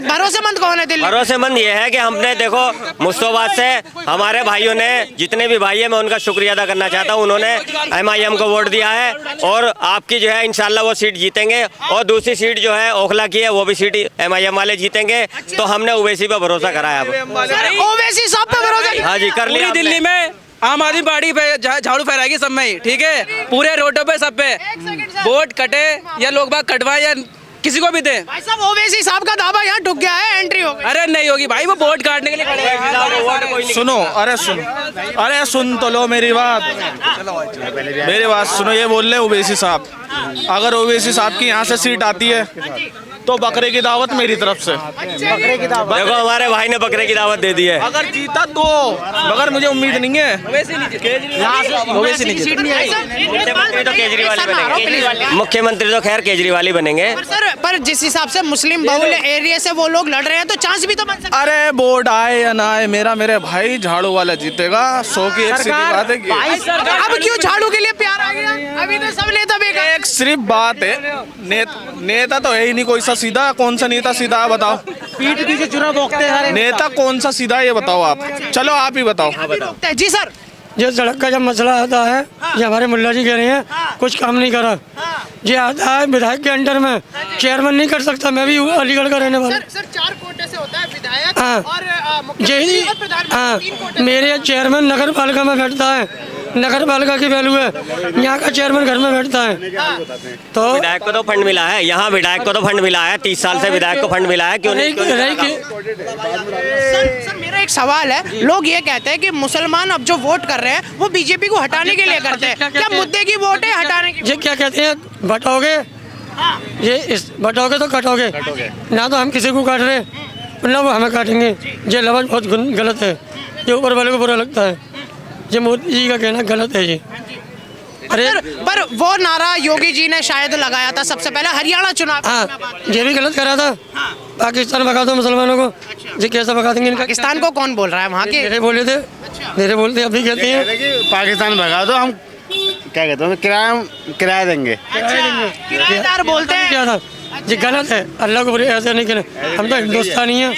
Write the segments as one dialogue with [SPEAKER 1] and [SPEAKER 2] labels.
[SPEAKER 1] भरोसेमंद कौन है दिल्ली?
[SPEAKER 2] भरोसेमंद ये है कि हमने देखो मुस्तफाबाद से हमारे भाइयों ने, जितने भी भाई है, मैं उनका शुक्रिया अदा करना चाहता हूँ। उन्होंने MIM को वोट दिया है और आपकी जो है इंशाल्लाह वो सीट जीतेंगे। और दूसरी सीट जो है ओखला की है, वो भी सीट MIM वाले जीतेंगे। तो हमने ओवैसी पे भरोसा करा है। अब
[SPEAKER 1] ओवैसी साहब पे भरोसा?
[SPEAKER 2] हाँ जी, कर लिया।
[SPEAKER 3] दिल्ली में आम आदमी पार्टी पे झाड़ू फहराएगी सब में ही, ठीक है, पूरे रोडों पे सब पे वोट कटे या लोग बाग कटवाए या किसी को भी दे।
[SPEAKER 1] भाई साहब ओवैसी साहब का दावा यहाँ टूट गया है, एंट्री हो गई।
[SPEAKER 3] अरे नहीं होगी भाई, वो वोट काटने के लिए खड़े हैं।
[SPEAKER 4] सुनो, अरे सुन तो लो मेरी बात सुनो। ये बोल रहे ओवैसी साहब, अगर ओवैसी साहब की यहाँ से सीट आती है तो बकरे की दावत मेरी तरफ से।
[SPEAKER 1] बकरे की दावत?
[SPEAKER 2] देखो हमारे भाई ने बकरे की दावत दे दी है।
[SPEAKER 4] अगर जीता तो, मगर मुझे उम्मीद नहीं है।
[SPEAKER 1] ओवैसी की सीट नहीं आएगी।
[SPEAKER 2] मुख्यमंत्री तो केजरीवाल ही बनेंगे। मुख्यमंत्री तो खैर केजरीवाल ही बनेंगे।
[SPEAKER 1] पर जिस हिसाब से मुस्लिम बहुल एरिया से वो लोग लड़ रहे हैं तो चांस भी तो बन सकता है।
[SPEAKER 4] अरे वोट आए या ना आए, मेरे भाई झाड़ू वाला जीतेगा। 100 की एक सीधी बात है।
[SPEAKER 1] अब क्यों झाड़ू के लिए प्यार आ गया? अभी तो सब नेता बेकार।
[SPEAKER 4] एक सिर्फ बात है, नेता तो है ही नहीं कोई सा सीधा। कौन सा नेता सीधा बताओ?
[SPEAKER 1] पीठ पीछे चुनाव भोगते हैं
[SPEAKER 4] नेता कौन सा सीधा, ये बताओ आप। चलो आप ही बताओ।
[SPEAKER 1] जी सर।
[SPEAKER 5] जो सड़क का जब मसला आता है, जो हमारे मुल्ला जी कह रहे हैं कुछ काम नहीं करा, ये आता है विधायक के अंडर में, चेयरमैन नहीं कर सकता। मैं भी अलीगढ़ का रहने वाला।
[SPEAKER 1] सर 4 कोटे से होता है विधायक
[SPEAKER 5] हाँ।
[SPEAKER 1] और मुख्यमंत्री
[SPEAKER 5] यही
[SPEAKER 1] और प्रधानमंत्री,
[SPEAKER 5] हाँ,
[SPEAKER 1] 3 कोटे।
[SPEAKER 5] मेरे चेयरमैन नगर पालिका में बैठता है, नगर पालिका की वैल्यू है, यहाँ का चेयरमैन घर में बैठता है। तो
[SPEAKER 2] विधायक को तो फंड मिला है, यहाँ विधायक को तो फंड मिला है। 30 साल से विधायक को फंड मिला है। क्यों नहीं?
[SPEAKER 1] सर मेरा एक सवाल है, लोग ये कहते हैं कि मुसलमान अब जो वोट कर रहे हैं वो बीजेपी को हटाने के लिए करते हैं। क्या मुद्दे की वोट है हटाने की?
[SPEAKER 5] ये क्या कहते हैं, बटाओगे ये इस बटाओगे तो कटोगे ना। तो हम किसी को काट रहे ना वो हमें काटेंगे। ये लफ्ज़ बहुत गलत है, ये ऊपर वाले को बुरा लगता है। ये मोदी जी का कहना गलत है जी।
[SPEAKER 1] अरे पर वो नारा योगी जी ने शायद लगाया था सबसे पहले हरियाणा चुनाव।
[SPEAKER 5] हाँ, ये भी गलत करा था। पाकिस्तान भगा दो मुसलमानों को, ये कैसे भगा देंगे? इनका
[SPEAKER 1] पाकिस्तान को कौन बोल रहा है वहाँ के?
[SPEAKER 5] मेरे बोले थे, मेरे बोलते अभी कहते हैं
[SPEAKER 6] पाकिस्तान भगा दो, हम क्या कहते हैं, किराया देंगे।
[SPEAKER 1] किराएदार बोलते हैं।
[SPEAKER 5] क्या था, ये गलत है। अल्लाह को ऐसे नहीं कहना। हम तो हिंदुस्तानी हैं,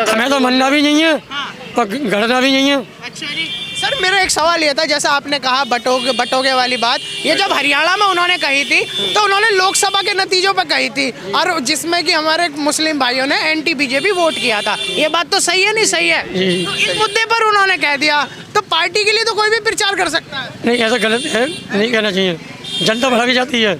[SPEAKER 5] हमें तो मनना भी नहीं है और गढ़ना भी नहीं है।
[SPEAKER 1] अच्छा जी। सर मेरा एक सवाल ये था, जैसा आपने कहा बटोगे वाली बात, ये जब हरियाणा में उन्होंने कही थी तो उन्होंने लोकसभा के नतीजों पर कही थी, और जिसमें कि हमारे मुस्लिम भाइयों ने एंटी बीजेपी वोट किया था। ये बात तो सही है नहीं सही है? तो इस मुद्दे पर उन्होंने कह दिया तो पार्टी के लिए तो कोई भी प्रचार कर सकता है।
[SPEAKER 5] नहीं, ऐसा गलत है, नहीं कहना चाहिए। जनता भड़क जाती है,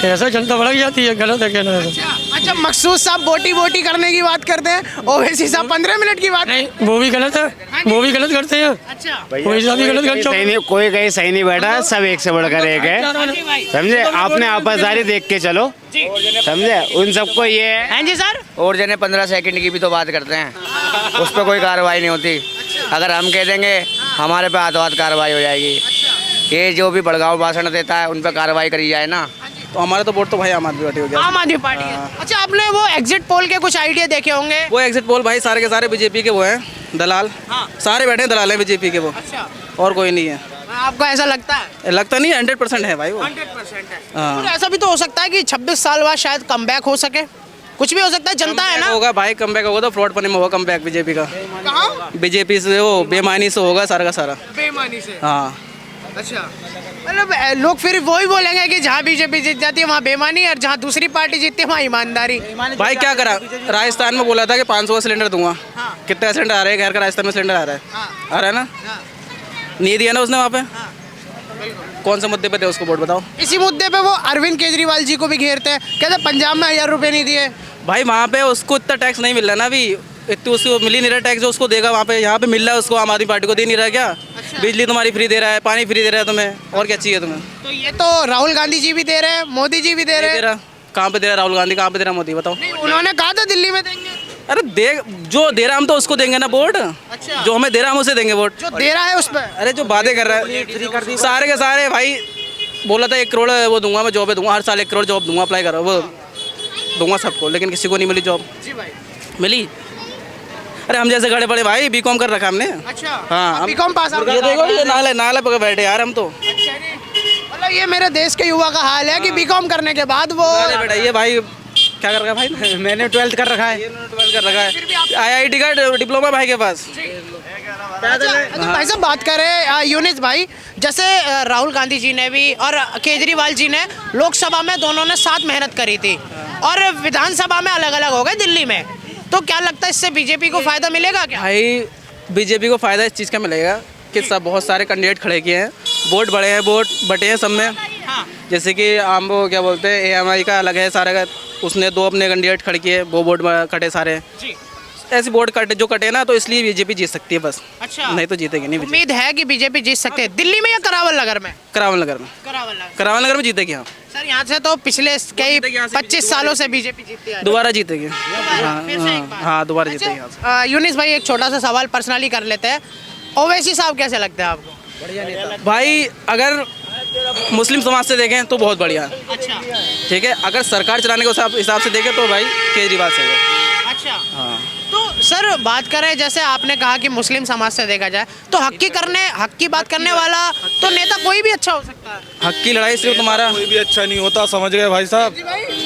[SPEAKER 5] ऐसा जनता भड़क जाती है, गलत है कहना ऐसा।
[SPEAKER 1] अच्छा, मकसूद साहब बोटी करने की बात करते हैं, ओवैसी साहब 15 मिनट की बात।
[SPEAKER 5] नहीं, वो भी गलत है, वो भी गलत करते हैं।
[SPEAKER 1] अच्छा,
[SPEAKER 5] वही साहब भी गलत करते हैं।
[SPEAKER 6] कोई कहीं सही नहीं बैठा, सब एक से बढ़कर एक है, समझे। आपने आपसदारी देख के चलो, समझे। उन सबको ये है।
[SPEAKER 1] हाँ जी सर।
[SPEAKER 3] और जने 15 सेकंड की भी तो बात करते हैं, उस पर कोई कार्रवाई नहीं होती। अगर हम कह देंगे हमारे पे हाथों हाथ कार्रवाई हो जाएगी। ये जो भी भड़काऊ भाषण देता है उन पर कार्रवाई करी जाए ना।
[SPEAKER 4] तो हमारे तो वोट तो भाई आम आदमी पार्टी हो गया।
[SPEAKER 1] आम आदमी पार्टी है। अच्छा, आपने वो एग्जिट पोल के कुछ आइडिया देखे होंगे?
[SPEAKER 3] वो एग्जिट पोल भाई सारे के सारे बीजेपी के वो हैं दलाल। सारे बैठे हैं दलाल हैं बीजेपी के वो।
[SPEAKER 1] अच्छा,
[SPEAKER 3] और कोई नहीं है।
[SPEAKER 1] आपको ऐसा लगता है?
[SPEAKER 3] लगता नहीं है, 100% है भाई वो।
[SPEAKER 1] 100% है।
[SPEAKER 3] हाँ।
[SPEAKER 1] तो ऐसा भी तो हो सकता है कि 26 साल बाद शायद कमबैक हो सके, कुछ भी हो सकता है। जनता है ना।
[SPEAKER 3] होगा भाई, कमबैक होगा तो फ्रॉड पने में होगा कमबैक बीजेपी का।
[SPEAKER 1] कहाँ?
[SPEAKER 3] बीजेपी से वो बेईमानी से होगा सारा का सारा।
[SPEAKER 1] बेईमानी से?
[SPEAKER 3] हाँ।
[SPEAKER 1] अच्छा, मतलब लोग फिर वही बोलेंगे कि जहाँ बीजेपी जीत जाती है वहाँ बेईमानी, और जहाँ दूसरी पार्टी जीतती है वहाँ ईमानदारी।
[SPEAKER 3] भाई क्या करा, राजस्थान में बोला था कि 500 का सिलेंडर दूंगा। कितना सिलेंडर आ रहा है? घर का राजस्थान में सिलेंडर आ रहा है, आ रहा है ना? नहीं दिया ना उसने वहाँ पे। कौन से मुद्दे पे थे उसको वोट बताओ?
[SPEAKER 1] इसी मुद्दे पे वो अरविंद केजरीवाल जी को भी घेरते हैं, कहते पंजाब में 1000 रुपए नहीं दिए।
[SPEAKER 3] भाई वहाँ पे उसको इतना टैक्स नहीं मिल रहा ना अभी, इतनी उसको मिल ही नहीं रहा टैक्स जो उसको देगा वहाँ पे। यहाँ पे मिल रहा है उसको, आम आदमी पार्टी को दे नहीं रहा क्या? बिजली तुम्हारी फ्री दे रहा है, पानी फ्री दे रहा है तुम्हें, और क्या चाहिए तुम्हें?
[SPEAKER 1] तो ये तो राहुल गांधी जी भी दे रहे हैं, मोदी जी भी दे रहे हैं।
[SPEAKER 3] कहाँ पे दे रहा है राहुल गांधी, कहाँ पे दे रहा है मोदी, बताओ?
[SPEAKER 1] उन्होंने कहा था दिल्ली में देंगे।
[SPEAKER 3] अरे दे, जो दे रहा हम तो उसको देंगे ना वोट।
[SPEAKER 1] अच्छा।
[SPEAKER 3] जो हमें दे रहा हम उसे देंगे वोट।
[SPEAKER 1] जो दे रहा है उस पर।
[SPEAKER 3] अरे जो बातें कर रहा है सारे के सारे भाई, बोला था 1 करोड़ वो दूंगा मैं, जॉब दूंगा हर साल, 1 करोड़ जॉब दूंगा, अप्लाई करो, वो दूंगा सबको, लेकिन किसी को नहीं मिली जॉब।
[SPEAKER 1] जी भाई।
[SPEAKER 3] मिली? अरे हम जैसे गड़े पड़े भाई, बीकॉम कर रखा हमने।
[SPEAKER 1] अच्छा,
[SPEAKER 3] हाँ,
[SPEAKER 1] बीकॉम पास आउट।
[SPEAKER 3] ये देखो, ये नाले पकड़ बैठे यार हम तो।
[SPEAKER 1] अच्छा जी, मतलब ये मेरे देश के युवा का हाल है कि बीकॉम करने के बाद वो
[SPEAKER 3] नाले बैठा ये भाई, क्या कर रखा है भाई?
[SPEAKER 7] मैंने 12th कर रखा है।
[SPEAKER 3] 12 कर रखा है। IIT का डिप्लोमा भाई के पास।
[SPEAKER 1] अच्छा भाई साहब बात करें यूनिस भाई, जैसे राहुल गांधी जी ने भी और केजरीवाल जी ने लोकसभा में दोनों ने साथ मेहनत करी थी और विधानसभा में अलग अलग हो गए दिल्ली में, तो क्या लगता है इससे बीजेपी को फायदा मिलेगा क्या?
[SPEAKER 3] भाई बीजेपी को फायदा इस चीज़ का मिलेगा कि सब बहुत सारे कैंडिडेट खड़े किए हैं, वोट बढ़े हैं, वोट बटे हैं सब में। जैसे कि हम वो क्या बोलते हैं AMI का अलग है सारे का, उसने 2 अपने कैंडिडेट खड़े किए, वो वोट कटे सारे। ऐसे वोट कटे जो कटे ना, तो इसलिए बीजेपी जीत सकती है बस।
[SPEAKER 1] अच्छा,
[SPEAKER 3] नहीं तो जीतेगी नहीं।
[SPEAKER 1] उम्मीद है कि बीजेपी जीत सकते हैं दिल्ली में या करावल नगर में?
[SPEAKER 3] करावल नगर में। करावल नगर में जीतेगी। हाँ
[SPEAKER 1] सर यहाँ से तो पिछले कई 25 सालों से बीजेपी जीतती है।
[SPEAKER 3] दोबारा जीतेगी।
[SPEAKER 1] फिर से एक बार।
[SPEAKER 3] हाँ दोबारा जीतेगी यहाँ से।
[SPEAKER 1] यूनिस भाई एक छोटा सा सवाल पर्सनली कर लेते हैं, ओवैसी साहब कैसे लगते हैं आपको?
[SPEAKER 3] भाई अगर मुस्लिम समाज से देखें तो बहुत बढ़िया है।
[SPEAKER 1] अच्छा
[SPEAKER 3] ठीक है, अगर सरकार चलाने के हिसाब से देखें तो भाई केजरीवाल सही है।
[SPEAKER 1] अच्छा,
[SPEAKER 3] हाँ
[SPEAKER 1] तो सर बात करें जैसे आपने कहा कि मुस्लिम समाज से देखा जाए तो हक की बात करने वाला तो नेता कोई भी अच्छा हो सकता है।
[SPEAKER 3] हक की लड़ाई सिर्फ तुम्हारा
[SPEAKER 4] कोई भी अच्छा नहीं होता, समझ गए भाई साहब?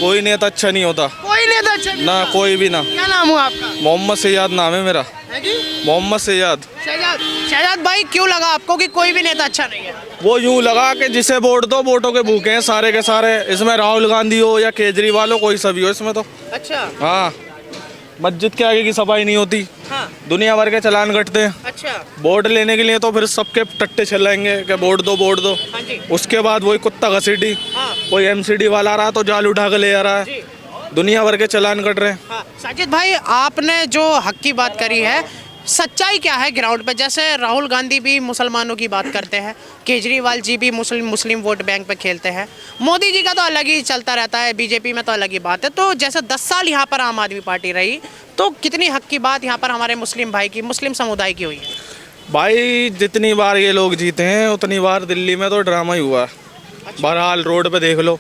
[SPEAKER 4] कोई नेता अच्छा नहीं होता
[SPEAKER 1] कोई नेता अच्छा नहीं
[SPEAKER 4] ना,
[SPEAKER 1] होता।
[SPEAKER 4] कोई भी ना।
[SPEAKER 1] क्या नाम हुआ आपका?
[SPEAKER 4] मोहम्मद सैयद नाम है मेरा,
[SPEAKER 1] है जी?
[SPEAKER 4] मोहम्मद सैयद।
[SPEAKER 1] शहजाद भाई क्यों लगा आपको कि कोई भी नेता अच्छा नहीं है?
[SPEAKER 4] वो यूं लगा कि जिसे वोट दो वोटों के भूखे हैं सारे के सारे, इसमें राहुल गांधी हो या केजरीवाल हो, कोई सभी हो इसमें तो।
[SPEAKER 1] अच्छा
[SPEAKER 4] हाँ, मस्जिद के आगे की सफाई नहीं होती,
[SPEAKER 1] हाँ
[SPEAKER 4] दुनिया भर के चालान कटते हैं।
[SPEAKER 1] अच्छा
[SPEAKER 4] वोट लेने के लिए तो फिर सबके टट्टे चलाएंगे कि वोट दो वोट दो।
[SPEAKER 1] हाँ जी
[SPEAKER 4] उसके बाद वही कुत्ता घसीटी,
[SPEAKER 1] हाँ
[SPEAKER 4] कोई MCD वाला आ रहा तो जाल उठा के ले आ रहा है,
[SPEAKER 1] जी
[SPEAKER 4] दुनिया भर के चालान कट रहे हैं।
[SPEAKER 1] हाँ। साजिद भाई आपने जो हक की बात करी है, सच्चाई क्या है ग्राउंड पे? जैसे राहुल गांधी भी मुसलमानों की बात करते हैं, केजरीवाल जी भी मुस्लिम वोट बैंक पे खेलते हैं, मोदी जी का तो अलग ही चलता रहता है, बीजेपी में तो अलग ही बात है। तो जैसे 10 साल यहाँ पर आम आदमी पार्टी रही, तो कितनी हक की बात यहाँ पर हमारे मुस्लिम भाई की, मुस्लिम समुदाय की हुई है?
[SPEAKER 4] भाई जितनी बार ये लोग जीते हैं उतनी बार दिल्ली में तो ड्रामा ही हुआ है। बहरहाल रोड पे देख लो,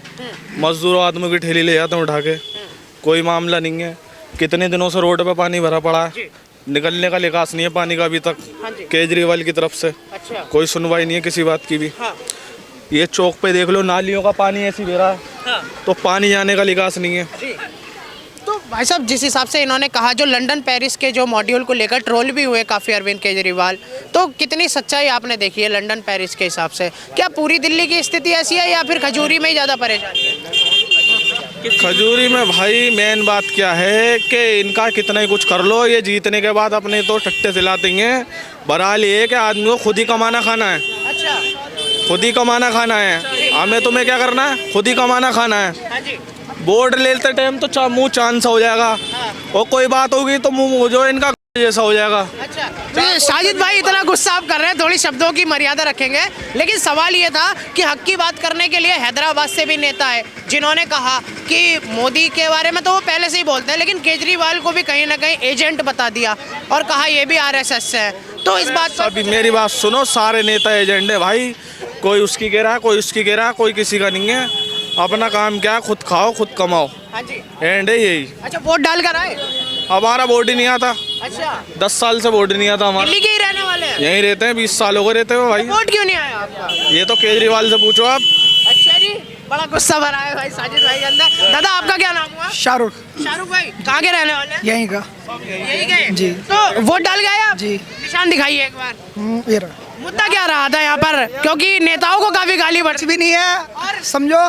[SPEAKER 4] मजदूर आदमी की ठेली ले जाते हैं उठा के, कोई मामला नहीं है। कितने दिनों से रोड पे पानी भरा पड़ा है, निकलने का निकास नहीं है पानी का अभी तक केजरीवाल की तरफ से।
[SPEAKER 1] अच्छा
[SPEAKER 4] कोई सुनवाई नहीं है किसी बात की भी।
[SPEAKER 1] हाँ
[SPEAKER 4] ये चौक पे देख लो, नालियों का पानी ऐसी बह रहा है,
[SPEAKER 1] हाँ
[SPEAKER 4] तो पानी जाने का निकास नहीं है।
[SPEAKER 1] जी। तो भाई साहब जिस हिसाब से इन्होंने कहा, जो लंदन पेरिस के जो मॉड्यूल को लेकर ट्रोल भी हुए काफ़ी अरविंद केजरीवाल, तो कितनी सच्चाई आपने देखी है लंदन पेरिस के हिसाब से? क्या पूरी दिल्ली की स्थिति ऐसी है या फिर खजूरी में ही ज़्यादा परेशानी है?
[SPEAKER 4] खजूरी में भाई मेन बात क्या है कि इनका कितना ही कुछ कर लो, ये जीतने के बाद अपने तो टट्टे सिलाते हैं। बहरहाल ये कि आदमी को खुद ही कमाना खाना है,
[SPEAKER 1] अच्छा
[SPEAKER 4] खुद ही कमाना खाना है। हमें तुम्हें क्या करना है? खुद ही कमाना खाना है।
[SPEAKER 1] हाँ जी
[SPEAKER 4] वोट लेते टाइम तो मुँह चांद सा हो जाएगा, और कोई बात होगी तो मुँह जो इनका जैसा हो जाएगा।
[SPEAKER 1] अच्छा, तो साजिद भाई इतना गुस्सा आप कर रहे हैं, थोड़ी शब्दों की मर्यादा रखेंगे। लेकिन सवाल ये था कि हक की बात करने के लिए हैदराबाद से भी नेता है जिन्होंने कहा कि मोदी के बारे में तो वो पहले से ही बोलते हैं, लेकिन केजरीवाल को भी कहीं ना कहीं एजेंट बता दिया और कहा ये भी RSS से है। तो इस बात पर
[SPEAKER 4] अभी मेरी बात सुनो, सारे नेता एजेंट है भाई, कोई उसकी कह रहा है, कोई उसकी कह रहा है, कोई किसी का नहीं है। अपना काम क्या है? खुद खाओ खुद कमाओ,
[SPEAKER 1] हाँ जी।
[SPEAKER 4] एंड है यही।
[SPEAKER 1] अच्छा, वोट डाल कर आए?
[SPEAKER 4] हमारा वोट ही नहीं आता,
[SPEAKER 1] अच्छा,
[SPEAKER 4] 10 साल से वोट ही नहीं आता हमारा।
[SPEAKER 1] दिल्ली के ही रहने वाले हैं?
[SPEAKER 4] यहीं रहते हैं, 20 साल हो गए रहते हो भाई।
[SPEAKER 1] वोट क्यों नहीं आया आपका?
[SPEAKER 4] ये तो केजरीवाल से पूछो आप।
[SPEAKER 1] अच्छा जी, बड़ा गुस्सा भरा है भाई साजिद भाई के अंदर। दादा आपका क्या नाम हुआ?
[SPEAKER 7] शाहरुख।
[SPEAKER 1] शाहरुख भाई कहाँ के रहने वाले हैं?
[SPEAKER 7] यहीं का।
[SPEAKER 1] यही गए
[SPEAKER 7] जी।
[SPEAKER 1] तो वोट डाल गए आप?
[SPEAKER 7] जी।
[SPEAKER 1] निशान दिखाइए एक बार।
[SPEAKER 7] ये रहा।
[SPEAKER 1] मुद्दा क्या रहा था यहाँ पर? क्योंकि नेताओं को काफी गाली
[SPEAKER 7] कुछ
[SPEAKER 1] पड़ती।
[SPEAKER 7] भी नहीं है, समझो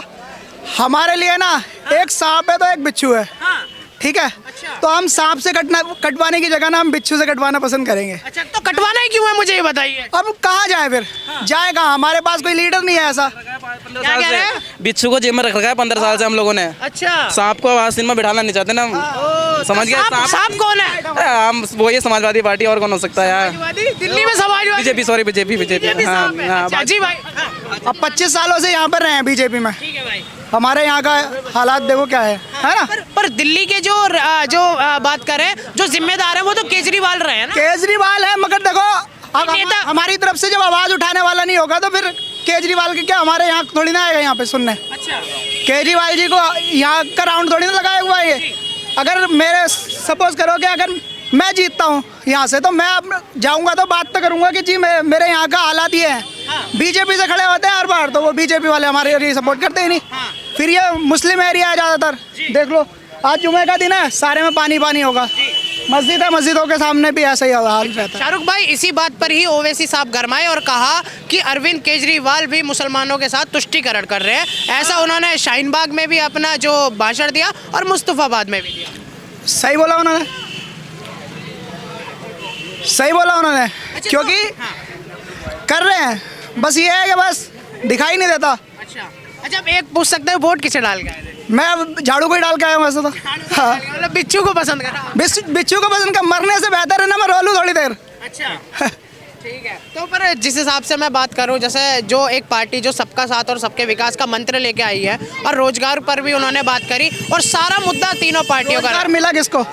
[SPEAKER 7] हमारे लिए ना एक सांप है तो एक बिच्छू है,
[SPEAKER 1] हाँ
[SPEAKER 7] ठीक है?
[SPEAKER 1] अच्छा।
[SPEAKER 7] तो हम सांप से कटवाने की जगह ना हम बिच्छू से कटवाना पसंद करेंगे।
[SPEAKER 1] अच्छा, तो कटवाना ही क्यों है मुझे ये बताइए।
[SPEAKER 7] अब कहाँ जाए फिर? जाए कहाँ? हमारे पास कोई लीडर नहीं है ऐसा।
[SPEAKER 3] 15
[SPEAKER 1] क्या
[SPEAKER 3] साल
[SPEAKER 1] कह रहे हैं?
[SPEAKER 3] से बिच्छू को जेब में रख रखा है 15 साल से हम लोगों ने।
[SPEAKER 1] अच्छा,
[SPEAKER 3] सांप को आवाज में बिठाना नहीं चाहते ना हम। समझ गए?
[SPEAKER 1] सांप कौन है?
[SPEAKER 3] हम वो ये समाजवादी पार्टी, और कौन हो सकता है यार?
[SPEAKER 1] समाजवादी? दिल्ली में Samajwadi?
[SPEAKER 3] BJP, sorry BJP.
[SPEAKER 1] BJP
[SPEAKER 3] हाँ
[SPEAKER 1] सांप है।
[SPEAKER 3] हाँ,
[SPEAKER 1] अच्छा जी भाई। हाँ,
[SPEAKER 7] अब 25 सालों से यहाँ पर रहे हैं बीजेपी में,
[SPEAKER 1] ठीक है भाई।
[SPEAKER 7] हमारे यहाँ का हालात देखो क्या है ना?
[SPEAKER 1] पर दिल्ली के जो बात करें, जो जिम्मेदार है वो तो केजरीवाल रहे हैं ना?
[SPEAKER 7] केजरीवाल है, मगर देखो अब
[SPEAKER 1] नेता-
[SPEAKER 7] हमारी तरफ से जब आवाज उठाने वाला नहीं होगा तो फिर केजरीवाल की क्या हमारे यहाँ थोड़ी ना आएगा यहाँ पे सुनने।
[SPEAKER 1] अच्छा,
[SPEAKER 7] केजरीवाल जी को यहाँ का राउंड थोड़ी ना लगाया हुआ है ये। अगर मेरे सपोज करो कि अगर मैं जीतता हूँ यहाँ से, तो मैं अब जाऊँगा तो बात तो करूँगा कि जी मेरे यहाँ का हालात ये हैं। बीजेपी से खड़े होते हैं हर बार, तो वो बीजेपी वाले हमारे एरिया सपोर्ट करते ही नहीं। फिर ये मुस्लिम एरिया है ज़्यादातर, देख लो आज जुमे का दिन है, सारे में पानी पानी होगा। मस्जिद है, मस्जिदों के सामने भी ऐसा ही हाल रहता है।
[SPEAKER 1] शाहरुख भाई, इसी बात पर ही ओवैसी साहब गरमाए और कहा कि अरविंद केजरीवाल भी मुसलमानों के साथ तुष्टीकरण कर रहे हैं। ऐसा उन्होंने शाहीन बाग में भी अपना जो भाषण दिया और मुस्तफाबाद में भी दिया।
[SPEAKER 7] सही बोला उन्होंने, सही बोला उन्होंने, क्योंकि कर रहे हैं, बस ये है कि बस दिखाई नहीं देता।
[SPEAKER 1] अच्छा, अब एक पूछ सकते हैं, वोट किसे डाल गए?
[SPEAKER 7] मैं झाड़ू को ही डाल के आया हूँ वैसे तो। हाँ,
[SPEAKER 1] मतलब बिच्छू को पसंद करा।
[SPEAKER 7] बिच्छू को पसंद कर, मरने से बेहतर है ना मैं रो लूँ थोड़ी देर।
[SPEAKER 1] अच्छा, ठीक है। तो पर जिस हिसाब से मैं बात करूं, जैसे जो एक पार्टी जो सबका साथ और सबके विकास का मंत्र लेके आई है और रोजगार पर भी उन्होंने बात करी और सारा मुद्दा तीनों पार्टियों का
[SPEAKER 7] रोजगार मिला किसको,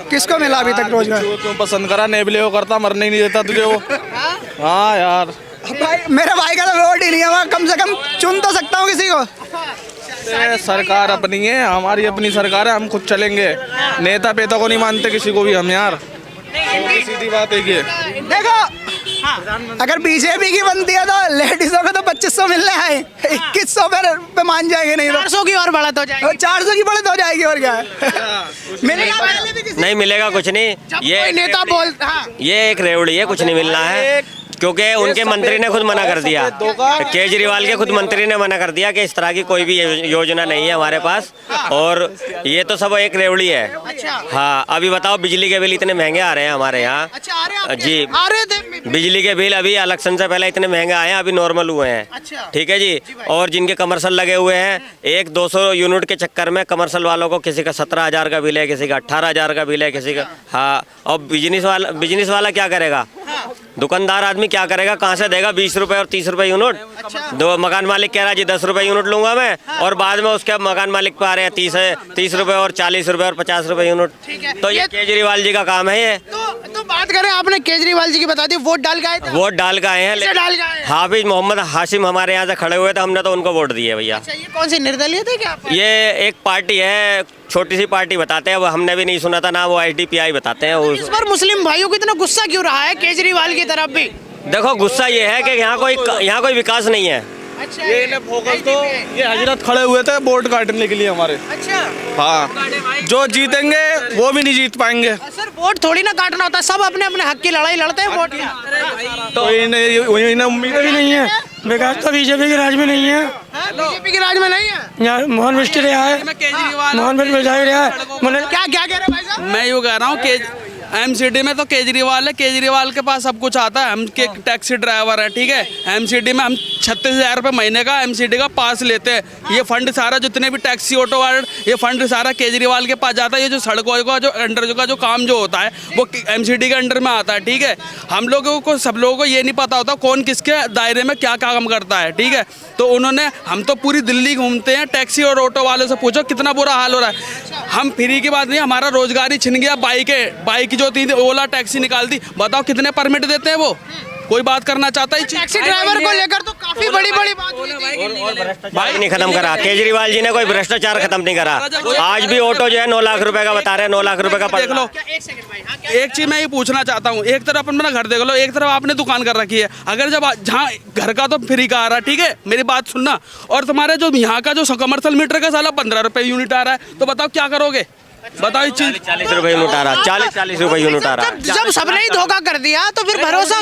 [SPEAKER 7] किसको मिला अभी तक रोजगार?
[SPEAKER 4] जो तुम पसंद करा नेबले वो करता, मरने ही नहीं देता तुझे वो। हाँ यार,
[SPEAKER 7] भाई मेरे भाई का तो वोट ही नहीं है, मैं कम से कम चुन तो सकता हूँ किसी को।
[SPEAKER 4] सरकार अपनी है, हमारी अपनी सरकार है, हम खुद चलेंगे। नेता पेता को नहीं मानते किसी को भी हम यार, सीधी बात है ये।
[SPEAKER 7] देखो, अगर बीजेपी की बनती है तो लेडीजों को तो 2500 मिलने हैं, 2100 पे मान जाएंगे, नहीं तो
[SPEAKER 1] 400 की और बढ़त हो जाएगी।
[SPEAKER 7] 400 की बढ़त हो जाएगी, और क्या है। मिलेगा पहले भी किसी
[SPEAKER 2] नहीं मिलेगा कुछ नहीं।
[SPEAKER 1] कोई नेता बोलता, हाँ,
[SPEAKER 2] ये एक रेवड़ी है, कुछ नहीं मिलना है, क्योंकि उनके मंत्री ने खुद मना कर दिया। केजरीवाल के खुद मंत्री ने मना कर दिया कि इस तरह की कोई भी योजना नहीं है हमारे पास, और ये तो सब एक रेवड़ी है। हाँ, अभी बताओ, बिजली के बिल इतने महंगे आ रहे हैं हमारे यहाँ।
[SPEAKER 1] अच्छा, आ रहे हैं आपके?
[SPEAKER 2] जी,
[SPEAKER 1] आ रहे थे।
[SPEAKER 2] बिजली के बिल अभी इलेक्शन से पहले इतने महंगे आए हैं, अभी नॉर्मल हुए हैं।
[SPEAKER 1] अच्छा।
[SPEAKER 2] ठीक है जी। और जिनके कमर्शियल लगे हुए हैं, एक 200 यूनिट के चक्कर में कमर्शियल वालों को किसी का 17,000 का बिल है, किसी का 18,000 का बिल है, किसी का। हाँ, और बिजनेस वाला क्या करेगा? दुकानदार आदमी क्या करेगा, कहाँ से देगा 20 रुपए और 30 रुपए यूनिट? दो मकान मालिक कह रहा है जी 10 रुपए यूनिट लूंगा मैं, और बाद में उसके मकान मालिक पे आ रहे हैं 30 रुपए और 40 रुपए और 50 रुपए यूनिट। तो ये केजरीवाल जी का काम है ये।
[SPEAKER 1] तो बात करें, आपने केजरीवाल जी की बता दी, वोट डाल के आए थे?
[SPEAKER 2] वोट डाल के आए हैं।
[SPEAKER 1] किसे डाल के आए हैं?
[SPEAKER 2] हाफिज मोहम्मद हाशिम हमारे यहाँ से खड़े हुए थे, हमने तो उनको वोट दिए भैया।
[SPEAKER 1] अच्छा, ये कौन सी निर्दलीय थे क्या?
[SPEAKER 2] ये एक पार्टी है, छोटी सी पार्टी बताते हैं, वो हमने भी नहीं सुना था ना, वो IDPI बताते हैं।
[SPEAKER 1] इस बार मुस्लिम भाइयों को इतना गुस्सा क्यों रहा है केजरीवाल की तरफ भी?
[SPEAKER 2] देखो, गुस्सा ये है कि यहाँ कोई विकास नहीं है।
[SPEAKER 1] अच्छा,
[SPEAKER 4] ये इन्हें फोकस तो ये हजरत खड़े हुए थे वोट काटने के लिए हमारे।
[SPEAKER 1] अच्छा,
[SPEAKER 4] हाँ, जो जीतेंगे वो भी नहीं जीत पाएंगे।
[SPEAKER 1] सर वोट थोड़ी ना काटना होता है, सब अपने अपने हक की लड़ाई लड़ते हैं वोट की।
[SPEAKER 4] तो इन्हें उम्मीद भी नहीं है।
[SPEAKER 5] विकास तो बीजेपी के राज में नहीं है,
[SPEAKER 1] बीजेपी के राज में नहीं है।
[SPEAKER 5] यहाँ मोहन मिस्टी रहा है, मोहन मिस्टी रहा है।
[SPEAKER 1] क्या क्या कह रहे हैं भाई साहब?
[SPEAKER 3] मैं यूँ कह रहा हूँ कि MCD में तो केजरीवाल है, केजरीवाल के पास सब कुछ आता है। हम के टैक्सी ड्राइवर हैं, ठीक है। MCD में हम 36,000 रुपये महीने का MCD का पास लेते हैं। ये फंड सारा, जितने भी टैक्सी ऑटो वाले, ये फंड सारा केजरीवाल के पास जाता है। ये जो सड़कों का जो अंडर का जो काम जो होता है वो MCD के अंडर में आता है, ठीक है। हम लोगों को, सब लोगों को ये नहीं पता होता कौन किसके दायरे में क्या काम करता है, ठीक है। तो उन्होंने, हम तो पूरी दिल्ली घूमते हैं, टैक्सी और ऑटो वालों से पूछो कितना बुरा हाल हो रहा है। हम फ्री की बात नहीं, हमारा रोजगार ही छिन गया। बाइक जो थी, ओला टैक्सी निकाल दी, बताओ कितने परमिट देते हैं वो? कोई बात करना चाहता है?
[SPEAKER 1] टैक्सी ड्राइवर को लेकर तो काफी बड़ी बड़ी बात हुई थी।
[SPEAKER 2] भाई नहीं खत्म करा, केजरीवाल जी ने कोई भ्रष्टाचार खत्म नहीं करा। आज भी ऑटो जो है 9 लाख रुपए का बता रहे हैं, 9 लाख रुपए का।
[SPEAKER 3] देख लो,
[SPEAKER 1] एक सेकंड भाई, हाँ,
[SPEAKER 3] एक चीज मैं ये पूछना चाहता हूँ, एक तरफ अपना घर देख लो, एक तरफ आपने दुकान कर रखी है। अगर जब जहाँ घर का तो फ्री का आ रहा है, ठीक है, मेरी बात सुनना, और तुम्हारे जो यहाँ का जो कमर्शियल मीटर का साला 15 रुपए यूनिट आ रहा है, तो बताओ क्या करोगे? बताओ।
[SPEAKER 2] 40 रुपए यूनिट आ रहा, 40 रुपए यूनिट आ रहा।
[SPEAKER 1] जब सबने ही धोखा कर दिया तो फिर भरोसा